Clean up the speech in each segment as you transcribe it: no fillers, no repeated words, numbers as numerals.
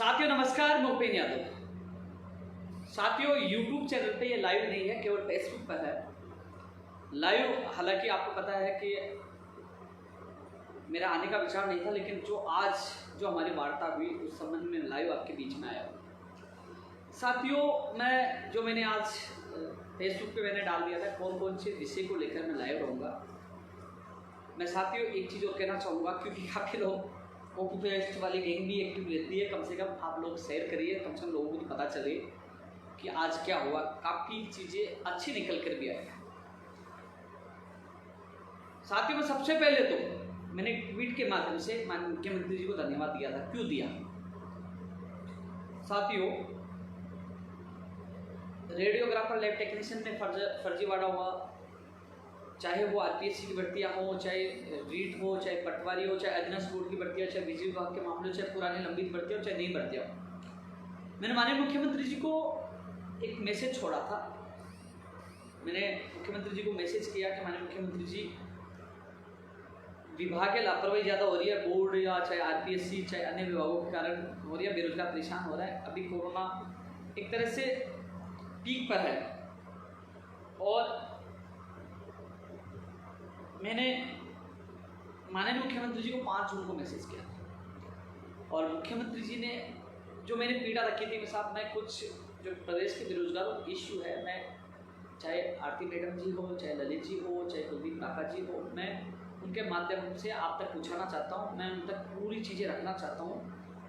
साथियों नमस्कार, मैं उपेन यादव। साथियों यूट्यूब चैनल पे ये लाइव नहीं है, केवल फेसबुक पर है लाइव। हालांकि आपको पता है कि मेरा आने का विचार नहीं था, लेकिन जो हमारी वार्ता हुई उस संबंध में लाइव आपके बीच में आया। साथियों मैंने आज फेसबुक पे मैंने डाल दिया था कौन कौन से विषय को लेकर मैं लाइव रहूँगा। मैं साथियों एक चीज़ और कहना चाहूँगा, क्योंकि काफ़ी लोग कॉपी पेस्ट वाली गैंग भी एक्टिव रहती है। कम से कम आप लोग शेयर करिए, कम से कम लोगों को पता चले कि आज क्या हुआ। काफ़ी चीज़ें अच्छी निकल कर भी आई। साथियों में सबसे पहले तो मैंने ट्वीट के माध्यम से माननीय मुख्यमंत्री जी को धन्यवाद दिया था। क्यों दिया? साथियों रेडियोग्राफर लैब टेक्नीशियन में फर्जीवाड़ा हुआ, चाहे वो आरपीएससी की भर्तियाँ हो, चाहे रीट हो, चाहे पटवारी हो, चाहे अधीनस्थ बोर्ड की भर्तियाँ, चाहे बिजली विभाग के मामले, चाहे पुरानी लंबित भर्तियाँ हो, चाहे नई भर्तियाँ हो। मैंने माननीय मुख्यमंत्री जी को एक मैसेज छोड़ा था। मैंने मुख्यमंत्री जी को मैसेज किया कि माननीय मुख्यमंत्री जी, विभाग की लापरवाही ज़्यादा हो रही है, बोर्ड या चाहे आरपीएससी चाहे अन्य विभागों के कारण हो रही है, बेरोजगार परेशान हो रहा है। अभी कोरोना एक तरह से पीक पर है और मैंने माननीय मुख्यमंत्री जी को 5 जून को मैसेज किया था और मुख्यमंत्री जी ने जो मैंने पीड़ा रखी थी, साहब मैं कुछ जो प्रदेश के बेरोजगारों का इश्यू है, मैं चाहे आरती मैडम जी हो, चाहे ललित जी हो, चाहे कुलदीप काका जी हो, मैं उनके माध्यम से आप तक पहुँचाना चाहता हूँ। मैं उन तक पूरी चीज़ें रखना चाहता हूँ,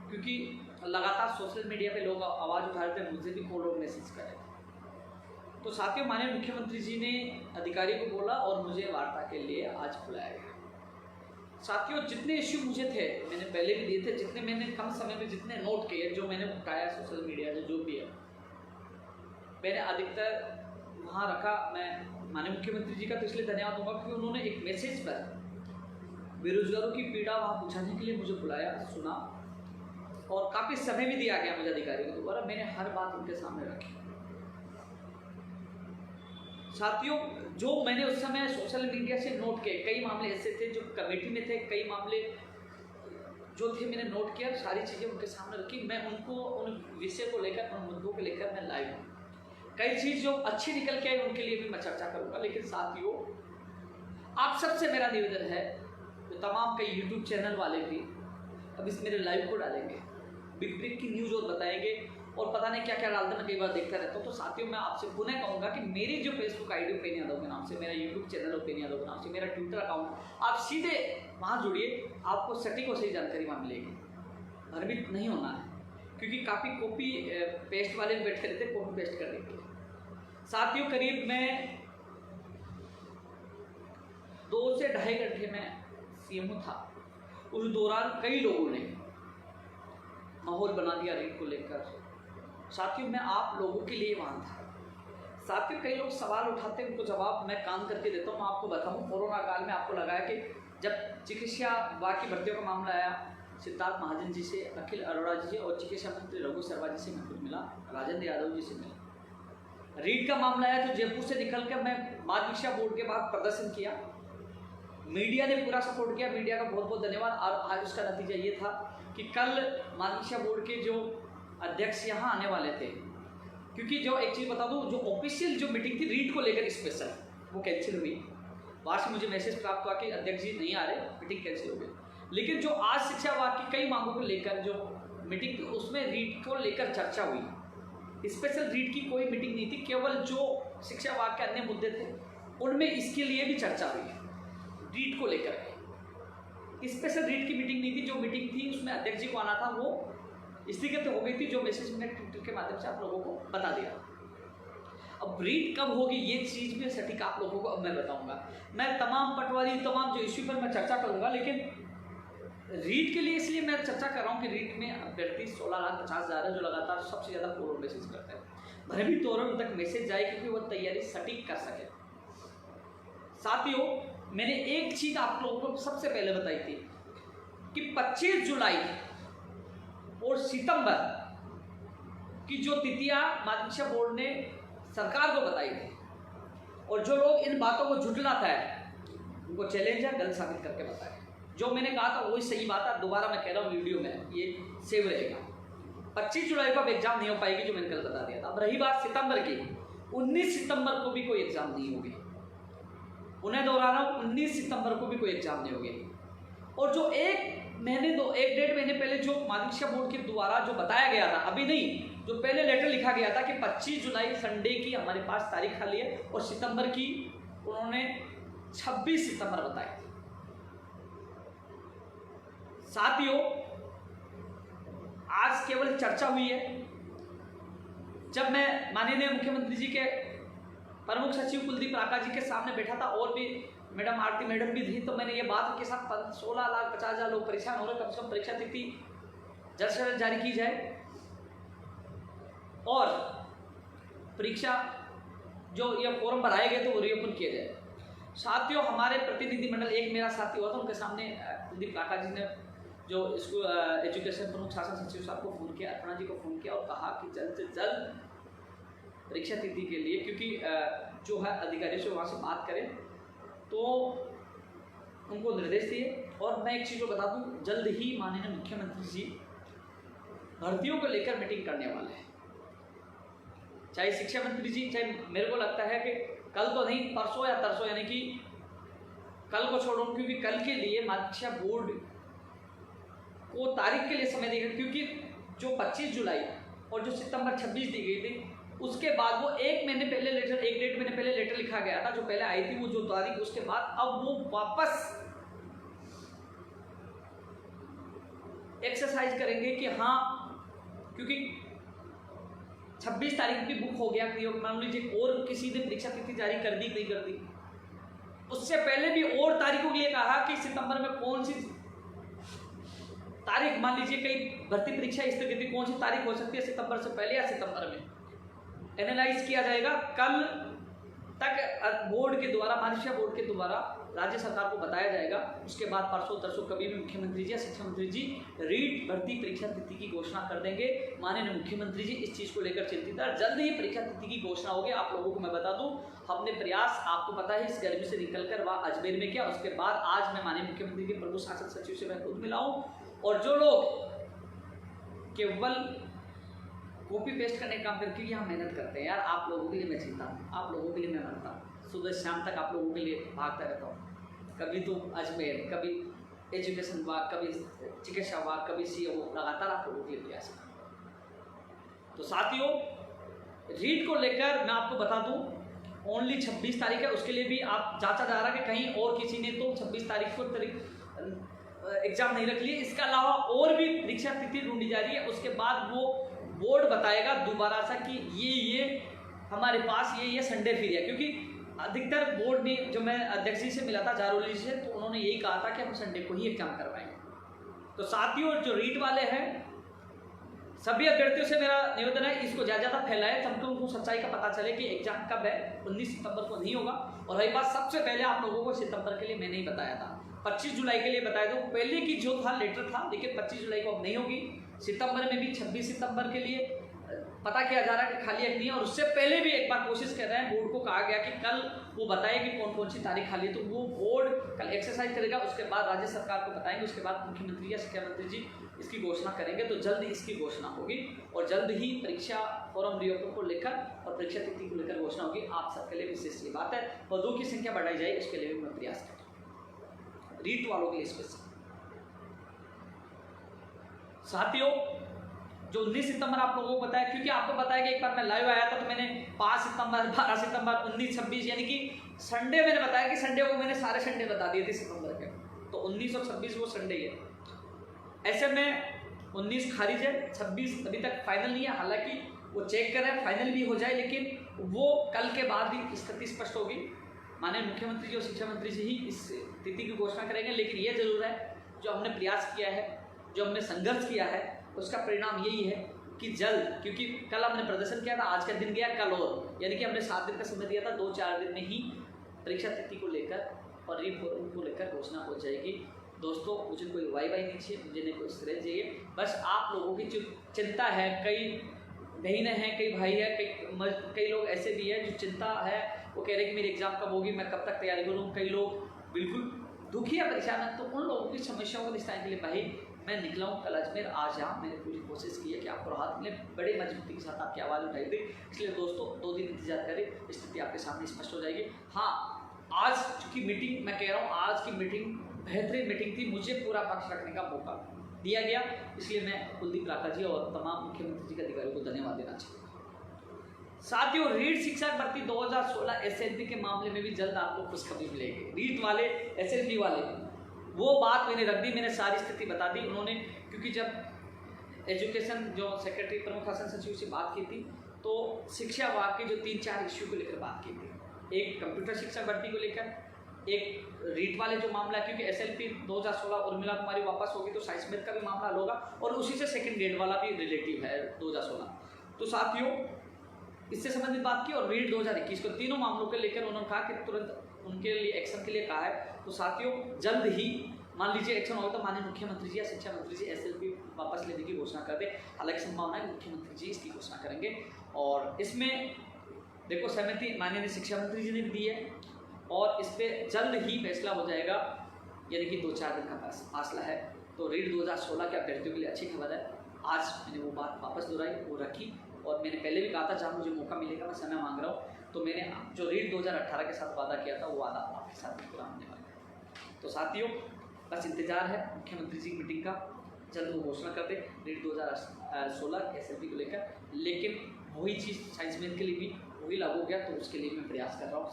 क्योंकि लगातार सोशल मीडिया पे लोग आवाज़ उठा रहे थे, मुझे भी कई लोग मैसेज कर रहे थे। तो साथियों माननीय मुख्यमंत्री जी ने अधिकारी को बोला और मुझे वार्ता के लिए आज बुलाया गया। साथियों जितने इश्यू मुझे थे मैंने पहले भी दिए थे, जितने मैंने कम समय में जितने नोट किए, जो मैंने उठाया सोशल मीडिया से, जो भी है मैंने अधिकतर वहाँ रखा। मैं माननीय मुख्यमंत्री जी का तो इसलिए धन्यवाद दूंगा क्योंकि उन्होंने एक मैसेज पर बेरोजगारों की पीड़ा वहाँ पूछाने के लिए मुझे बुलाया, सुना और काफ़ी समय भी दिया गया मुझे अधिकारियों के द्वारा। मैंने हर बात उनके सामने रखी। साथियों जो मैंने उस समय सोशल मीडिया से नोट किए, कई मामले ऐसे थे जो कमेटी में थे, कई मामले जो थे मैंने नोट किया, सारी चीज़ें उनके सामने रखी। मैं उनको उन विषय को लेकर, उन मुद्दों को लेकर मैं लाइव हूँ। कई चीज़ जो अच्छी निकल के आई उनके लिए भी मैं चर्चा करूँगा। लेकिन साथियों आप सबसे मेरा निवेदन है, तो तमाम कई यूट्यूब चैनल वाले भी अब इस मेरे लाइव को डालेंगे, बिग ब्रेक की न्यूज़ और बताएंगे और पता नहीं क्या क्या डालते, मैं कई बार देखता रहता हूँ। तो साथियों मैं आपसे पुनः कहूँगा कि मेरी जो फेसबुक आईडी उपेन यादव के नाम से, मेरा यूट्यूब चैनल उपेन यादव के नाम से, मेरा ट्विटर अकाउंट, आप सीधे वहाँ जुड़िए, आपको सटीक और सही जानकारी वहाँ मिलेगी। भ्रमित नहीं होना है, क्योंकि काफ़ी कॉपी पेस्ट वाले बैठे रहते हैं कॉपी पेस्ट करने के लिए। साथियों करीब मैं 2 से ढाई घंटे में सीएमओ था। उस दौरान कई लोगों ने माहौल बना दिया रेट को लेकर। साथियों मैं आप लोगों के लिए वहाँ था। साथियों कई लोग सवाल उठाते हैं, उनको जवाब मैं काम करके देता हूँ। मैं आपको बताऊँ, कोरोना काल में आपको लगा है कि जब चिकित्सा विभाग की भर्तियों का मामला आया, सिद्धार्थ महाजन जी से, अखिल अरोड़ा जी से और चिकित्सा मंत्री रघु शर्मा जी से मैं खुद मिला, राजेंद्र यादव जी से मिला। रीट का मामला आया तो जयपुर से निकल कर मैं माध्यमिक शिक्षा बोर्ड के बाद प्रदर्शन किया। मीडिया ने पूरा सपोर्ट किया, मीडिया का बहुत बहुत धन्यवाद। और आज उसका नतीजा ये था कि कल माध्यमिक शिक्षा बोर्ड के जो अध्यक्ष यहाँ आने वाले थे, क्योंकि जो एक चीज़ बता दूँ, जो ऑफिशियल जो मीटिंग थी रीट को लेकर स्पेशल, वो कैंसिल हुई। वहाँ से मुझे मैसेज प्राप्त हुआ कि अध्यक्ष जी नहीं आ रहे, मीटिंग कैंसिल हो गई। लेकिन जो आज शिक्षा विभाग की कई मांगों को लेकर जो मीटिंग थी, उसमें रीट को लेकर चर्चा हुई। स्पेशल रीट की कोई मीटिंग नहीं थी, केवल जो शिक्षा विभाग के अन्य मुद्दे थे उनमें इसके लिए भी चर्चा हुई। रीट को लेकर स्पेशल रीट की मीटिंग नहीं थी। जो मीटिंग थी उसमें अध्यक्ष जी को आना था, वो स्थगित हो गई थी, जो मैसेज मैंने ट्विटर के माध्यम से आप लोगों को बता दिया। अब रीट कब होगी ये चीज़ भी सटीक आप लोगों को अब मैं बताऊंगा। मैं तमाम पटवारी, तमाम जो इश्यू पर मैं चर्चा करूंगा, लेकिन रीट के लिए इसलिए मैं चर्चा कर रहा हूँ कि रीट में अभ्यर्थी 16,50,000 है, जो लगातार सबसे ज़्यादा फॉरवर्ड मैसेज करते हैं। भयभीत हो रहे उन तक मैसेज जाए क्योंकि वो तैयारी सटीक कर सके। साथियों मैंने एक चीज़ आप लोगों को सबसे पहले बताई थी कि 25 जुलाई और सितंबर की जो तिथियां माध्यमिक शिक्षा बोर्ड ने सरकार को बताई थी, और जो लोग इन बातों को झुठलाता है उनको चैलेंज है, गलत साबित करके बताए। जो मैंने कहा था वही सही बात है, दोबारा मैं कह रहा हूँ वीडियो में ये सेव रहेगा। 25 जुलाई को अब एग्जाम नहीं हो पाएगी, जो मैंने कल बता दिया था। अब रही बात सितंबर की, 19 सितंबर को भी कोई एग्जाम नहीं होगी। उन्हें दोहरा रहा हूँ, 19 सितंबर को भी कोई एग्जाम नहीं होगी। और जो एक डेढ़ महीने पहले जो माध्यमिक शिक्षा बोर्ड के द्वारा जो बताया गया था, अभी नहीं, जो पहले लेटर लिखा गया था कि 25 जुलाई संडे की हमारे पास तारीख खाली है और सितंबर की उन्होंने 26 सितंबर बताई। साथियों, आज केवल चर्चा हुई है। जब मैं माननीय मुख्यमंत्री जी के प्रमुख सचिव कुलदीप राका जी के सामने बैठा था और भी मैडम आरती मैडम भी थी, तो मैंने ये बात के साथ 16,50,000 लोग परेशान हो रहे, कम से कम परीक्षा तिथि जल्द से जल्द जारी की जाए और परीक्षा जो ये फॉर्म भराए गए तो वो रिओपन किया जाए। साथियों, हमारे प्रतिनिधिमंडल, एक मेरा साथी हुआ था, उनके सामने कुलदीप राका जी ने जो स्कूल एजुकेशन प्रमुख शासन सचिव साहब को फ़ोन किया, अर्पणा जी को फ़ोन किया और कहा कि जल्द से जल्द परीक्षा तिथि के लिए, क्योंकि जो है अधिकारियों से वहाँ से बात करें, तो उनको निर्देश दिए। और मैं एक चीज़ को बता दूँ, जल्द ही माननीय मुख्यमंत्री जी भर्तियों को लेकर मीटिंग करने वाले हैं। चाहे शिक्षा मंत्री जी, चाहे मेरे को लगता है कि कल तो नहीं, परसों या तरसों, यानी कि कल को छोड़ो, क्योंकि कल के लिए माध्यमिक शिक्षा बोर्ड को तारीख के लिए समय देगा, क्योंकि जो 25 जुलाई और जो सितंबर 26 दी गई थी, उसके बाद वो एक डेढ़ महीने पहले लेटर लिखा गया था, जो पहले आई थी वो जो तारीख, उसके बाद अब वो वापस एक्सरसाइज करेंगे कि हाँ, क्योंकि 26 तारीख भी बुक हो गया, मान लीजिए और किसी ने परीक्षा तिथि जारी कर दी, नहीं कर दी, उससे पहले भी और तारीखों के लिए कहा कि सितंबर में कौन सी तारीख, मान लीजिए कई भर्ती परीक्षा इस तरह की कौन सी तारीख हो सकती है सितंबर से पहले या सितंबर में, एनालाइज किया जाएगा। कल तक बोर्ड के द्वारा, माध्यमिक शिक्षा बोर्ड के द्वारा राज्य सरकार को बताया जाएगा। उसके बाद परसों तरसों कभी भी मुख्यमंत्री जी या शिक्षा मंत्री जी रीट भर्ती परीक्षा तिथि की घोषणा कर देंगे। माननीय मुख्यमंत्री जी इस चीज़ को लेकर चिंतित है। जल्द ही परीक्षा तिथि की घोषणा होगी। आप लोगों को मैं बता दूं, हमने प्रयास, आपको पता है, इस गर्मी से निकलकर वह अजमेर में किया। उसके बाद आज मैं माननीय मुख्यमंत्री के प्रमुख शासन सचिव से मैं खुद मिला हूँ, और जो लोग केवल कॉपी पेस्ट करने का काम करके यहाँ मेहनत करते हैं, यार आप लोगों के लिए मैं जीता हूँ, आप लोगों के लिए मैं मरता हूँ, सुबह शाम तक आप लोगों के लिए भागता रहता हूँ। कभी तो अजमेर, कभी एजुकेशन विभाग, कभी चिकित्सा विभाग, कभी सीओ, लगातार आप लोगों के लिए प्रयास करता। तो साथियों, रीट को लेकर मैं आपको बता दूँ, ओनली 26 तारीख है, उसके लिए भी आप जांचा जा रहा है कि कहीं और किसी ने तो 26 तारीख को एग्जाम नहीं रख लिए। इसके अलावा और भी परीक्षा तिथि ढूंढी जा रही है। उसके बाद वो बोर्ड बताएगा दोबारा सा कि ये हमारे पास ये संडे फ्री है, क्योंकि अधिकतर बोर्ड ने, जो मैं अध्यक्ष जी से मिला था, जारोली जी से, तो उन्होंने यही कहा था कि हम संडे को ही एग्जाम करवाएंगे। तो साथियों, जो रीट वाले हैं, सभी अभ्यर्थियों से मेरा निवेदन है, इसको ज़्यादा फैलाएं, तब तो उनको सच्चाई का पता चले कि एग्जाम कब है। 19 सितंबर को नहीं होगा। और रही बात, सबसे पहले आप लोगों को सितंबर के लिए मैंने ही बताया था, 25 जुलाई के लिए बताया था। पहले की जो था लेटर था, लेकिन 25 जुलाई को अब नहीं होगी। सितंबर में भी 26 सितंबर के लिए पता किया जा रहा है कि खाली है नहीं है। और उससे पहले भी एक बार कोशिश कर रहे हैं, बोर्ड को कहा गया कि कल वो बताए कि कौन कौन सी तारीख खाली है, तो वो बोर्ड कल एक्सरसाइज करेगा। उसके बाद राज्य सरकार को बताएंगे, उसके बाद मुख्यमंत्री या शिक्षा मंत्री जी इसकी घोषणा करेंगे। तो जल्द इसकी घोषणा होगी और जल्द ही परीक्षा फॉर्म रिओपन को लेकर और परीक्षा तिथि को लेकर घोषणा होगी। आप सबके लिए विशेष ये बात है, पदों की संख्या बढ़ाई जाए, इसके लिए भी मैं प्रयास करूँ, रीट वालों के लिए स्पेशल। साथियों, जो 19 सितंबर आप लोगों को बताया, क्योंकि आपको पता है कि एक बार मैं लाइव आया था, तो मैंने 5 सितंबर, 12 सितंबर, 19, 26, यानी कि संडे मैंने बताया कि संडे को मैंने सारे संडे बता दिए थे सितंबर के, तो 19 और 26 वो संडे ही है। ऐसे में 19 खारिज है, 26 अभी तक फाइनल नहीं है, हालांकि वो चेक कर रहे हैं, फाइनल भी हो जाए, लेकिन वो कल के बाद ही स्थिति स्पष्ट होगी। माननीय मुख्यमंत्री जी और शिक्षा मंत्री जी ही इस तिथि की घोषणा करेंगे। लेकिन ये जरूर है, जो हमने प्रयास किया है, जो हमने संघर्ष किया है, उसका परिणाम यही है कि जल्द, क्योंकि कल हमने प्रदर्शन किया था, आज का दिन गया, कल और, यानी कि हमने 7 दिन का समय दिया था, 2-4 दिन में ही परीक्षा तिथि को लेकर और रीफॉर्म को लेकर घोषणा हो जाएगी। दोस्तों, मुझे कोई वाई नहीं चाहिए, मुझे नहीं कोई श्रेय चाहिए, बस आप लोगों की जो चिंता है, कई बहनें हैं, कई भाई है, कई लोग ऐसे भी हैं जो चिंता है, वो कह रहे हैं कि मेरी एग्ज़ाम कब होगी, मैं कब तक तैयारी करूँ। कई लोग बिल्कुल दुखी है, परेशान है, तो उन लोगों की समस्याओं को निपटाने के लिए भाई मैं निकला हूँ कल अजमेर, आज यहाँ मैंने पूरी कोशिश की है कि आपको राहत मिले, बड़े मजबूती के साथ आपकी आवाज़ उठाई गई। इसलिए दोस्तों 2 दिन इंतजार करें, स्थिति आपके सामने स्पष्ट हो जाएगी। हाँ, आज की मीटिंग, मैं कह रहा हूँ आज की मीटिंग बेहतरीन मीटिंग थी, मुझे पूरा पक्ष रखने का मौका दिया गया, इसलिए मैं कुलदीप राठा जी और तमाम मुख्यमंत्री जी के अधिकारियों को धन्यवाद देना चाहूँगा। साथियों, रीट शिक्षक भर्ती 2016 एसएलपी के मामले में भी जल्द आपको खुशखबरी मिलेगी। रीट वाले, एसएलपी वाले, वो बात मैंने रख दी, मैंने सारी स्थिति बता दी उन्होंने, क्योंकि जब एजुकेशन जो सेक्रेटरी प्रमुख शासन सचिव से बात की थी तो शिक्षा विभाग के जो 3-4 इश्यू को लेकर बात की थी। एक कंप्यूटर शिक्षक भर्ती को लेकर, एक रीट वाले जो मामला, क्योंकि एसएलपी 2016 उर्मिला कुमारी वापस होगी तो साइंसमेथ का भी मामला होगा, और उसी से सेकंड ग्रेड वाला भी रिलेटिव है 2016। तो साथियों, इससे संबंधित बात की और रीट 2021 को, तीनों मामलों के लेकर उन्होंने कहा कि तुरंत उनके लिए एक्शन के लिए कहा है। तो साथियों, जल्द ही मान लीजिए एक्शन होगा तो माननीय मुख्यमंत्री जी या शिक्षा मंत्री जी एसएलपी वापस लेने की घोषणा कर दे। हालांकि संभावना है मुख्यमंत्री जी इसकी घोषणा करेंगे, और इसमें देखो सहमति माननीय शिक्षा मंत्री जी ने दी है, और इस पर जल्द ही फैसला हो जाएगा, यानी कि 2-4 दिन का फासला है। तो रीट 2016 के अभ्यर्थियों के लिए अच्छी खबर है। आज मैंने वो बात वापस दोहराई, वो रखी, और मैंने पहले भी कहा था जहाँ मुझे मौका मिलेगा मैं समय मांग रहा हूँ। तो मैंने जो रीट 2018 के साथ वादा किया था वो वादा आपके साथ पूरा होने वाला है। तो साथियों, बस इंतजार है मुख्यमंत्री जी की मीटिंग का, जल्द वो घोषणा कर दे रीट 2016 एसएलपी को लेकर। लेकिन वही चीज़ साइंसमेथ के लिए भी वही लागू हो गया, तो उसके लिए मैं प्रयास कर रहा हूँ।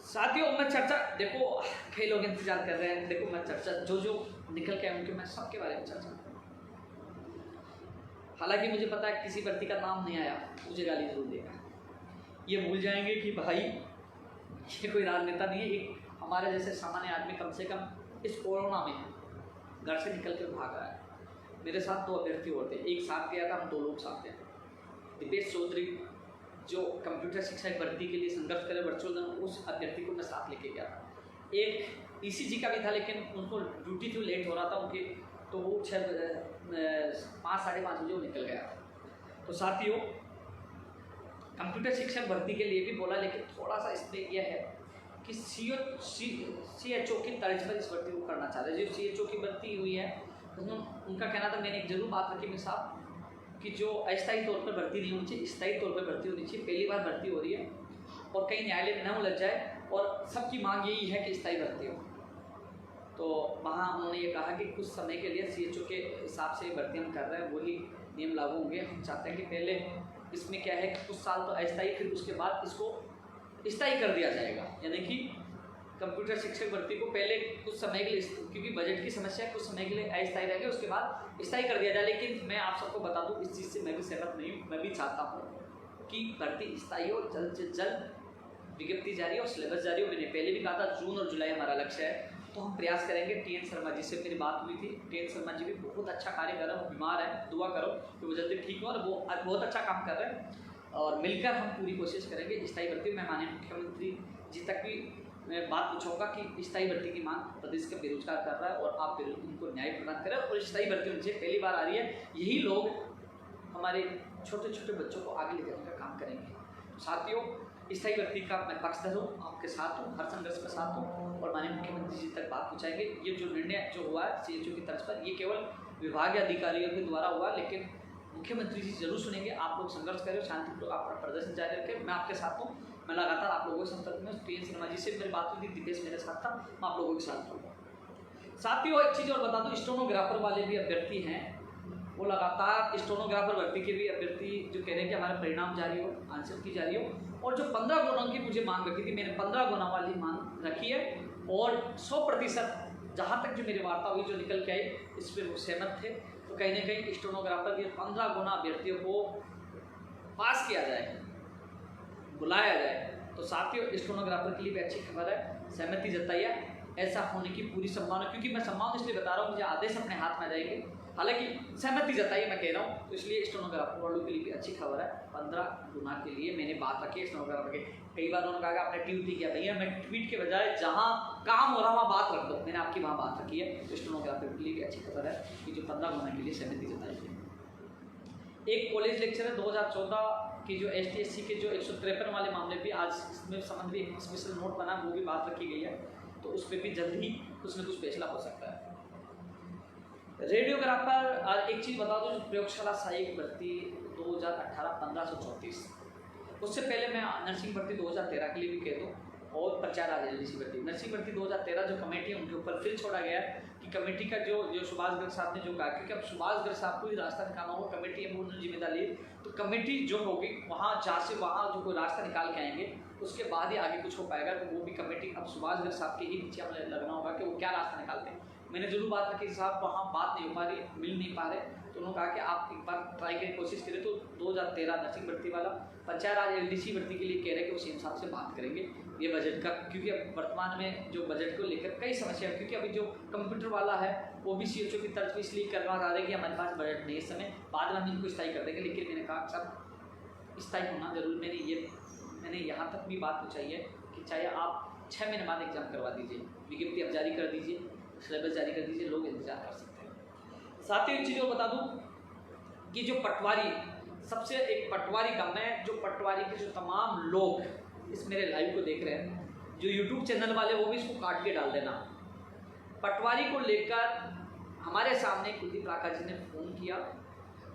साथियों मैं चर्चा, देखो कई लोग इंतजार कर रहे हैं, देखो मैं चर्चा जो निकल के आए उनके मैं सबके बारे में चर्चा करूँ। हालांकि मुझे पता है किसी व्यक्ति का नाम नहीं आया, मुझे गाली जरूर देगा, ये भूल जाएंगे कि भाई ये कोई राजनेता नहीं है, एक हमारे जैसे सामान्य आदमी कम से कम इस कोरोना में घर से निकल कर भाग रहा है। मेरे साथ 2 अभ्यर्थी और थे, एक साथ गया था, हम 2 लोग साथ थे। दीपेश चौधरी जो कंप्यूटर शिक्षक भर्ती के लिए संघर्ष करे वर्चुअल, उस अभ्यर्थी को मैं साथ लेके गया था। एक ईसीजी का भी था, लेकिन उनको ड्यूटी थी, लेट हो रहा था उनकी, तो वो 5 साढ़े 5 बजे वो निकल गया। तो साथियों, कंप्यूटर शिक्षक भर्ती के लिए भी बोला, लेकिन थोड़ा सा इसमें यह है कि CHO की तर्ज पर इस भर्ती को करना चाह रहे हैं। जो CHO की भर्ती हुई है उनका कहना था, मैंने एक जरूर बात रखी मेरे साथ, कि जो अस्थायी तौर पर भर्ती नहीं होनी चाहिए, स्थायी तौर पर भर्ती होनी चाहिए। पहली बार भर्ती हो रही है और कहीं न्यायालय में न उलझ जाए, और सबकी मांग यही है कि स्थायी भर्ती हो। तो वहाँ उन्होंने ये कहा कि कुछ समय के लिए CHO के हिसाब से भर्ती हम कर रहे हैं, वही नियम लागू होंगे। हम चाहते हैं कि पहले इसमें क्या है कि कुछ साल तो अस्थायी, फिर उसके बाद इसको स्थायी कर दिया जाएगा, यानी कि कंप्यूटर शिक्षक भर्ती को पहले कुछ समय के लिए, क्योंकि बजट की समस्या है, कुछ समय के लिए अस्थायी रहेगा, उसके बाद स्थायी कर दिया जाए। लेकिन मैं आप सबको बता दूं, इस चीज़ से मैं भी सहमत नहीं हूँ। मैं भी चाहता हूँ कि भर्ती स्थायी हो, जल्द से जल्द विज्ञप्ति जारी और सिलेबस जारी हो। मैंने पहले भी कहा था जून और जुलाई हमारा लक्ष्य है, तो हम प्रयास करेंगे। TN शर्मा जी से मेरी बात हुई थी, TN शर्मा जी भी बहुत अच्छा कार्य कर रहे हैं, वो बीमार है, दुआ करो कि वो जल्दी ठीक हो, और वो बहुत अच्छा काम कर रहे हैं, और मिलकर हम पूरी कोशिश करेंगे स्थायी भर्ती। मैं माननीय मुख्यमंत्री जी तक भी मैं बात पूछूंगा कि स्थायी भर्ती की मांग प्रदेश का बेरोजगार कर रहा है, और आप उनको न्याय प्रदान करें, और स्थायी भर्ती उनसे पहली बार आ रही है, यही लोग हमारे छोटे छोटे बच्चों को आगे ले जाने का काम करेंगे। साथियों, स्थायी भर्ती का मैं पक्षधर हूँ, आपके साथ हूँ, हर संघर्ष के साथ हूँ, और माननीय मुख्यमंत्री जी तक बात पहुँचाएंगे। ये जो निर्णय जो हुआ है CHO की तर्ज पर, ये केवल विभागीय अधिकारियों के द्वारा हुआ, लेकिन मुख्यमंत्री जी जरूर सुनेंगे। आप लोग संघर्ष करें, शांतिपूर्वक अपना प्रदर्शन जारी रखें, मैं आपके साथ हूँ। मैं लगातार आप लोगों के संपर्क में, TN शर्मा जी से मेरी बात हुई थी, दीपेश मेरे साथ था, मैं आप लोगों के साथ हूँ। साथियों, एक चीज़ और बता दूँ, स्टेनोग्राफर वाले भी अभ्यर्थी हैं, वो लगातार स्टेनोग्राफर भर्ती के भी अभ्यर्थी जो कह रहे हैं कि हमारा परिणाम जारी हो, आंसर की जारी हो, और जो 15 गुणों की मुझे मांग रखी थी, मैंने 15 गुना वाली मांग रखी है, और 100% जहाँ तक जो मेरी वार्ता हुई, जो निकल के आई, इस पर वो सहमत थे। तो कहीं ना कहीं स्टेनोग्राफर के 15 गुना अभ्यर्थियों को पास किया जाए, बुलाया जाए। तो साथियों, स्टेनोग्राफर के लिए भी अच्छी खबर है, सहमति जताई है, ऐसा होने की पूरी संभावना, क्योंकि मैं संभावना इसलिए बता रहा हूँ, मुझे आदेश अपने हाथ में आ जाएंगे, हालांकि सहमति जताई मैं कह रहा हूँ, तो इसलिए स्टेनोग्राफर वालों के लिए भी अच्छी खबर है। 15 गुना के लिए मैंने बात रखी है स्टेनोग्राफर के। कई बार उन्होंने कहा कि आपने ट्वीट नहीं किया, भैया मैं ट्वीट के बजाय जहाँ काम हो रहा वहाँ बात रख दो, मैंने आपकी वहाँ बात रखी है। तो स्टेनोग्राफर के लिए भी अच्छी खबर है कि जो 15 गुना के लिए सहमति जताई है। एक कॉलेज लेक्चर है 2014 की, जो ST SC के जो 153 वाले मामले भी आज इसमें संबंधी स्पेशल नोट बना, वो भी बात रखी गई है। तो उस पर भी जल्द ही कुछ न कुछ फैसला हो सकता है। रेडियोग्राफर, और एक चीज़ बता दूँ, जो प्रयोगशाला सहायक भर्ती 2018 1534, उससे पहले मैं नर्सिंग भर्ती 2013 के लिए भी कह दूँ, और पंचायत राज एलडीसी भर्ती, नर्सिंग भर्ती 2013 जो कमेटी है उनके ऊपर फिर छोड़ा गया है कि कमेटी का जो सुभाष गर्ग साहब ने जो कहा, क्योंकि अब सुभाष गर्ग साहब को ही रास्ता निकालना होगा, कमेटी है वो जिम्मेदारी है, तो कमेटी जो होगी वहाँ जहाँ से वहाँ जो कोई रास्ता निकाल के आएंगे उसके बाद ही आगे कुछ हो पाएगा। तो वो भी कमेटी अब सुभाष गर्ग साहब के ही पीछे हमें लगना होगा कि वो क्या रास्ता निकालते हैं। मैंने जरूर बात रखी साहब वहाँ बात नहीं हो पा रही, मिल नहीं पा रहे, तो उन्होंने कहा कि आप एक बार ट्राई करें, कोशिश करें। तो 2013 नर्सिंग भर्ती वाला, पंचायत राज एलडीसी भर्ती के लिए कह रहे हैं कि वो सीएम साहब से बात करेंगे ये बजट का, क्योंकि अब वर्तमान में जो बजट को लेकर कई समस्या है, क्योंकि अभी जो कंप्यूटर वाला है वो भी सीएचओ की तर्ज पर इसलिए करवा रहा है कि हमारे पास बजट नहीं इस समय, बाद में हम इनको स्थायी कर देंगे। लेकिन मैंने कहा सब स्थायी होना जरूर, मैंने यहाँ तक भी बात पहुँचाई है कि चाहे आप 6 महीने बाद एग्जाम करवा दीजिए, विज्ञप्ति अब जारी कर दीजिए, सिलेबस जारी कर दीजिए, लोग इंतजार कर सकते हैं। साथ ही एक चीज़ और बता दूँ कि जो पटवारी, सबसे एक पटवारी का, मैं जो पटवारी के जो तमाम लोग इस मेरे लाइव को देख रहे हैं, जो यूट्यूब चैनल वाले, वो भी इसको काट के डाल देना। पटवारी को लेकर हमारे सामने कुलदीप राका जी ने फ़ोन किया,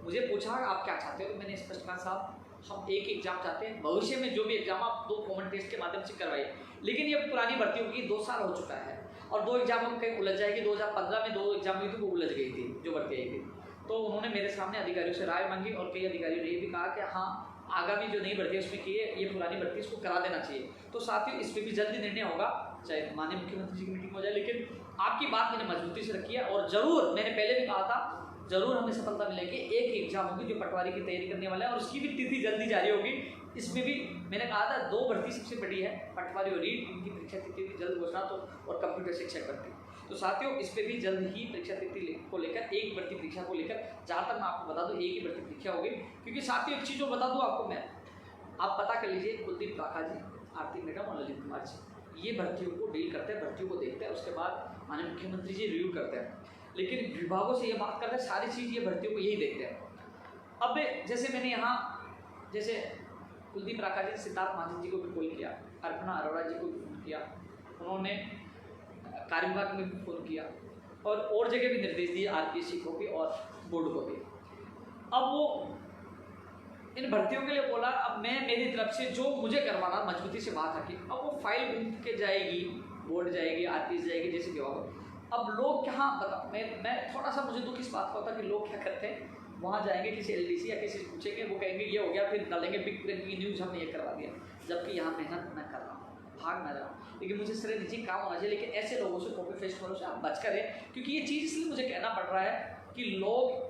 मुझे पूछा आप क्या चाहते हो, तो मैंने स्पष्ट कहा साहब हम एक एग्जाम चाहते हैं, भविष्य में जो भी एग्जाम आप 2 कॉमन टेस्ट के माध्यम से करवाइए, लेकिन ये पुरानी भर्ती होगी, 2 साल हो चुका है और 2 एग्जाम हम कहीं उलझ जाएगी। 2015 में 2 एग्जाम हुई थी, वो उलझ गई थी जो भर्ती आई थी। तो उन्होंने मेरे सामने अधिकारियों से राय मांगी और कई अधिकारियों ने ये भी कहा कि हाँ आगामी जो नई भर्ती है उसमें की ये पुरानी भर्ती इसको करा देना चाहिए। तो साथियों इस पर भी जल्दी निर्णय होगा, चाहे माननीय मुख्यमंत्री जी की मीटिंग हो जाए, लेकिन आपकी बात मैंने मजबूती से रखी है और ज़रूर मैंने पहले भी कहा था जरूर हमें सफलता मिलेगी। एक एग्जाम होगी जो पटवारी की तैयारी करने वाला है और उसकी भी तिथि जल्दी जारी होगी। इसमें भी मैंने कहा था 2 भर्ती सबसे बड़ी है, पटवारी और रीड, इनकी परीक्षा तिथि भी जल्द घोषणा तो और कंप्यूटर शिक्षक भर्ती। तो साथियों इस पे भी जल्द ही परीक्षा तिथि को लेकर, एक भर्ती परीक्षा को लेकर, जहाँ तक मैं आपको बता दूं एक ही भर्ती परीक्षा होगी। क्योंकि साथियों एक चीज़ और बता दूं आपको मैं, आप पता कर लीजिए कुलदीप राका जी, आरती मैडम और ललित कुमार जी ये भर्तियों को डील करते हैं, भर्तियों को देखते हैं, उसके बाद माननीय मुख्यमंत्री जी रिव्यू करते हैं। लेकिन विभागों से ये बात करते हैं, सारी चीज़ ये भर्तियों को यही देखते हैं। अब जैसे मैंने यहाँ जैसे कुलदीप राका जी, सिद्धार्थ महाजन जी को भी कॉल किया, अर्पणा अरोड़ा जी को भी फ़ोन किया, उन्होंने कार्य विभाग में भी फ़ोन किया और जगह भी निर्देश दिए आरपीएससी को भी और बोर्ड को भी। अब वो इन भर्तियों के लिए बोला, अब मैं मेरी तरफ से जो मुझे करवाना मजबूती से बात रखी। अब वो फाइल घूम के जाएगी, बोर्ड जाएगी, आरपीएस जाएगी, जैसे विभाग। अब लोग क्या बताओ, मैं थोड़ा सा मुझे दुख इस बात का होता कि लोग क्या करते हैं, वहाँ जाएंगे किसी एलडीसी या किसी से पूछेंगे, वो कहेंगे ये हो गया, फिर डालेंगे बिग ब्रेकिंग न्यूज़ हमने ये करवा दिया, जबकि यहाँ मेहनत मैं कर रहा हूँ, भाग मैं रहा हूँ। लेकिन मुझे सिर्फ निजी काम होना चाहिए, लेकिन ऐसे लोगों से, कॉपी पेस्ट वालों से आप बच करें, क्योंकि ये चीज़ इसलिए मुझे कहना पड़ रहा है कि लोग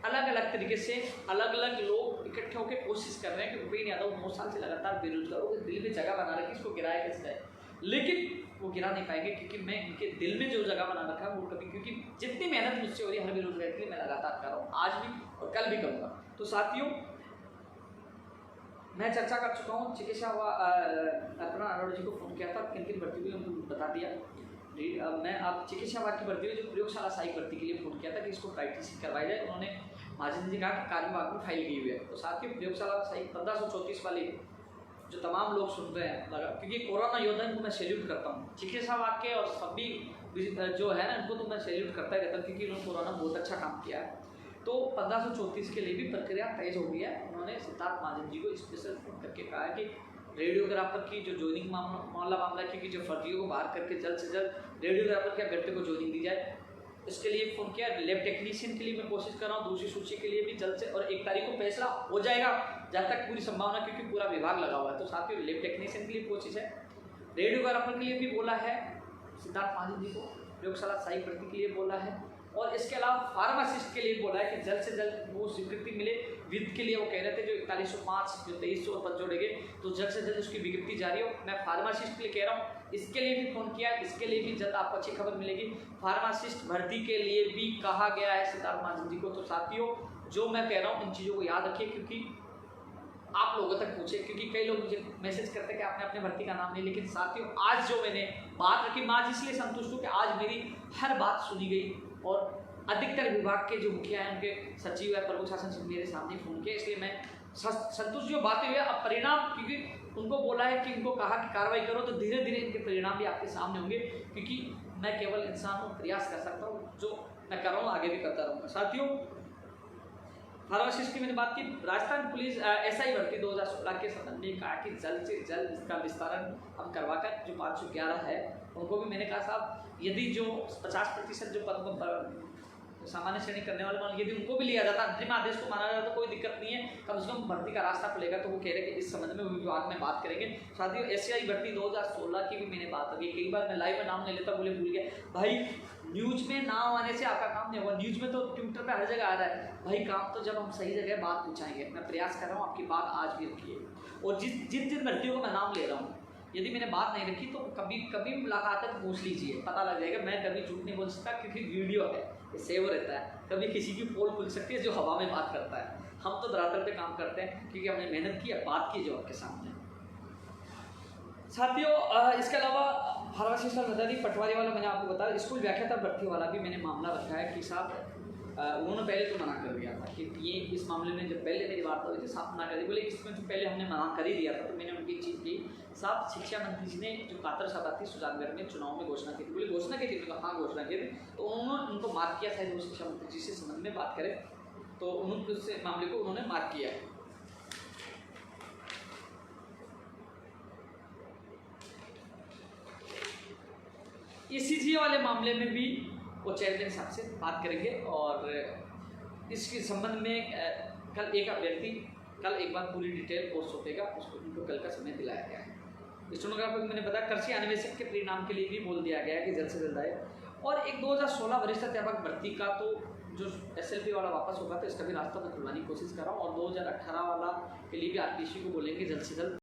अलग अलग तरीके से अलग अलग लोग इकट्ठे होकर कोशिश कर रहे हैं कि भूपेन्द्र यादव 9 साल से लगातार बेरोजगारों के दिल में जगह बना रखी, इसको गिराया कैसे जाए, लेकिन वो गिरा नहीं पाएंगे क्योंकि मैं इनके दिल में जो जगह बना रखा है वो कभी, क्योंकि जितनी मेहनत मुझसे हो रही है हर बेरोजगारी के लिए मैं लगातार कर रहा हूँ, आज भी और कल भी करूँगा। तो साथियों मैं चर्चा कर चुका हूँ, चिकित्सा अर्पणा अरोड़ा जी को फ़ोन किया था, किन किन भर्ती हुई उनको बता दिया। मैं अब चिकित्सा विभाग की भर्ती हुई जो प्रयोगशाला सहायक भर्ती के लिए फ़ोन किया था कि इसको प्राइटिस करवाई जाए, उन्होंने महाजन जी कहा कि कार्य विभाग में फाइल गई हुई है। तो साथ ही प्रयोगशाला सहायक 1534 वाली जो तमाम लोग सुन रहे हैं लगा, क्योंकि कोरोना योद्धा इनको मैं सैल्यूट करता हूँ, चिकित्सा विभाग के और सभी जो है ना इनको तो मैं सैल्यूट करता ही रहता हूँ, क्योंकि उन्होंने कोरोना बहुत अच्छा काम किया है। तो 1534 के लिए भी प्रक्रिया तेज हो गई है। उन्होंने सिद्धार्थ महाजन जी को स्पेशल फोन करके कहा है कि रेडियोग्राफर की जो ज्वाइनिंग मामला है, क्योंकि जो फर्जियों को बाहर करके जल्द से जल्द रेडियोग्राफर के अभ्यर्थी को ज्वाइनिंग दी जाए, इसके लिए फ़ोन किया। लैब टेक्नीशियन के लिए मैं कोशिश कर रहा हूँ, दूसरी सूची के लिए भी जल्द से, और 1 तारीख को फैसला हो जाएगा जहाँ तक पूरी संभावना, क्योंकि पूरा विभाग लगा हुआ है। तो साथ ही लैब टेक्नीशियन के लिए कोशिश है, रेडियोग्राफर के लिए भी बोला है सिद्धार्थ महाजन जी को, प्रयोगशाला सहायक भर्ती के लिए बोला है, और इसके अलावा फार्मासिस्ट के लिए बोला है कि जल्द से जल्द वो स्वीकृति मिले। वित्त के लिए वो कह रहे थे जो 4105 जो 2300 पद जोड़ेंगे तो जल्द से जल्द उसकी विज्ञप्ति जारी हो। मैं फार्मासिस्ट के लिए कह रहा हूँ, इसके लिए भी फ़ोन किया, इसके लिए भी जल्द आपको अच्छी खबर मिलेगी। फार्मासिस्ट भर्ती के लिए भी कहा गया है सिद्धार्थ महाजन जी को। तो साथियों जो मैं कह रहा हूँ इन चीज़ों को याद रखिए, क्योंकि आप लोगों तक पूछे, क्योंकि कई लोग मुझे मैसेज करते हैं कि आपने अपने भर्ती का नाम नहीं। लेकिन साथियों आज जो मैंने बात रखी, मैं आज इसलिए संतुष्ट हूँ कि आज मेरी हर बात सुनी गई और अधिकतर विभाग के जो मुखिया हैं, उनके सचिव या प्रमुख शासन सचिव मेरे सामने फ़ोन किया, इसलिए मैं संतुष्ट जो बातें हुई। अब परिणाम, क्योंकि उनको बोला है कि इनको कहा कि कार्रवाई करो, तो धीरे धीरे इनके परिणाम भी आपके सामने होंगे, क्योंकि मैं केवल इंसान हूँ, प्रयास कर सकता हूँ, जो मैं कर रहा हूँ आगे भी करता रहूँगा। साथियों, फार्मासिस्ट की मैंने बात की। राजस्थान पुलिस SI भर्ती 2016 के संबंध में कहा कि जल्द से जल्द इसका विस्तारण हम करवाकर जो 511 है उनको भी मैंने कहा साहब, यदि जो 50% जो पद पर सामान्य श्रेणी करने वाले मान, यदि उनको भी लिया जाता, अंतरिम आदेश को माना जाता, तो कोई दिक्कत नहीं है, कम से कम भर्ती का रास्ता खुलेगा। तो वो कह रहे हैं कि इस संबंध में विभाग में बात करेंगे। साथियों, SI भर्ती 2016 की भी मैंने बात की। कई बार मैं लाइव में नाम ले लेता, बोले भूल गया भाई, न्यूज में नाम आने से आपका काम नहीं होगा। न्यूज में तो ट्विटर पे हर जगह आ रहा है भाई, काम तो जब हम सही जगह बात पहुँचाएंगे। मैं प्रयास कर रहा हूँ, आपकी बात आज भी रखिए। और जिन भर्तियों को मैं नाम ले रहा हूँ, यदि मैंने बात नहीं रखी तो कभी मुलाकात है, पूछ लीजिए, पता लग जाएगा। मैं कभी झूठ नहीं बोल सकता, क्योंकि वीडियो है, ये सेव रहता है। कभी किसी की पोल खुल सकती है जो हवा में बात करता है। हम तो धरातल पे काम करते हैं, क्योंकि हमने मेहनत की है, बात की जो आपके सामने। साथियों, इसके अलावा फार्मासिस्ट और नदारी पटवारी वाला मैंने आपको बताया। स्कूल व्याख्याता भर्ती वाला भी मैंने मामला रखा है कि साहब उन्होंने पहले तो मना कर दिया था कि ये इस मामले में, जब पहले मेरी बात हुई थी, साहब मना कर दी, बोले इसमें तो पहले हमने मना कर ही दिया था। तो मैंने उनकी चीज़ की, साहब शिक्षा मंत्री जी ने जो कातर सभा थी सुजानगढ़ में चुनाव में घोषणा की थी, बोले घोषणा की थी, तो हाँ घोषणा की थी। तो उन्होंने उनको मार्क किया था, वो शिक्षा मंत्री जी से संबंध में बात करें, तो उन्होंने उस मामले को उन्होंने मार्क किया है। ECG वाले मामले में भी वो चेयरमैन साहब से बात करेंगे। और इसके संबंध में कल एक अभ्यर्थी, कल एक बार पूरी डिटेल पोस्ट होगा, उसको उनको कल का समय दिलाया गया है। स्टेनोग्राफर में मैंने बताया, कृषि अन्वेषक के परिणाम के लिए भी बोल दिया गया है कि जल्द से जल्द आए। और एक 2016 वरिष्ठ अध्यापक भर्ती का तो जो SLP वाला वापस होगा, तो इसका भी रास्ता मैं खुलवाने की कोशिश कर रहा हूँ। और 2018 वाला के लिए भी RPC को बोलेंगे जल्द से जल्द